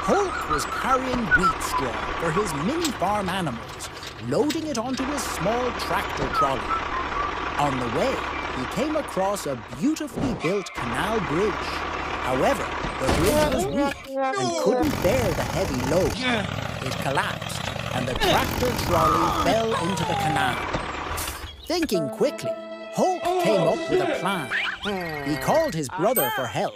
Holt was carrying wheat straw for his mini farm animals, loading it onto his small tractor trolley. On the way, he came across a beautifully built canal bridge. However, the bridge was weak and couldn't bear the heavy load. It collapsed, and the tractor trolley fell into the canal. Thinking quickly, Holt came up with a plan. He called his brother for help.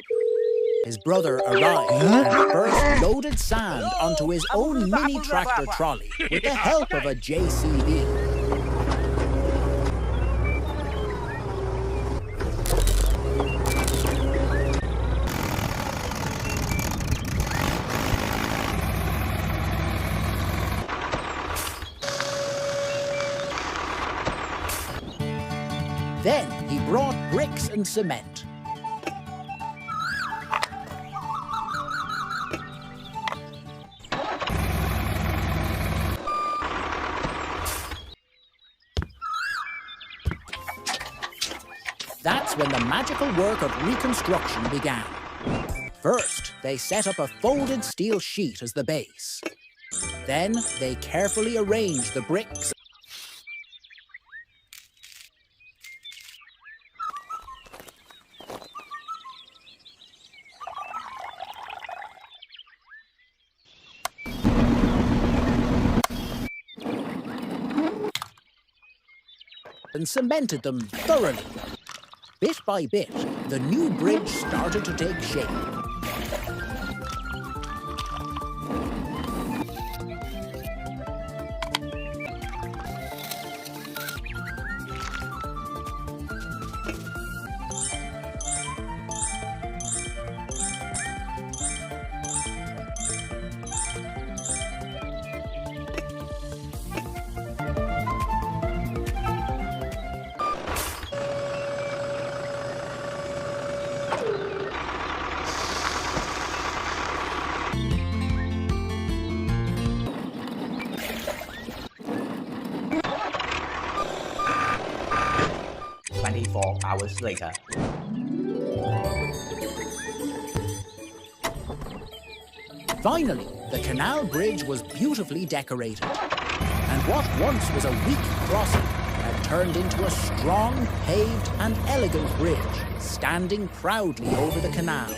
His brother arrived and first loaded sand onto his own mini tractor trolley with the help of a JCB. Then he brought bricks and cement. That's when the magical work of reconstruction began. First, they set up a folded steel sheet as the base. Then, they carefully arranged the bricks and cemented them thoroughly. Bit by bit, the new bridge started to take shape. Hours later. Finally, the canal bridge was beautifully decorated. And what once was a weak crossing had turned into a strong, paved and elegant bridge, standing proudly over the canal.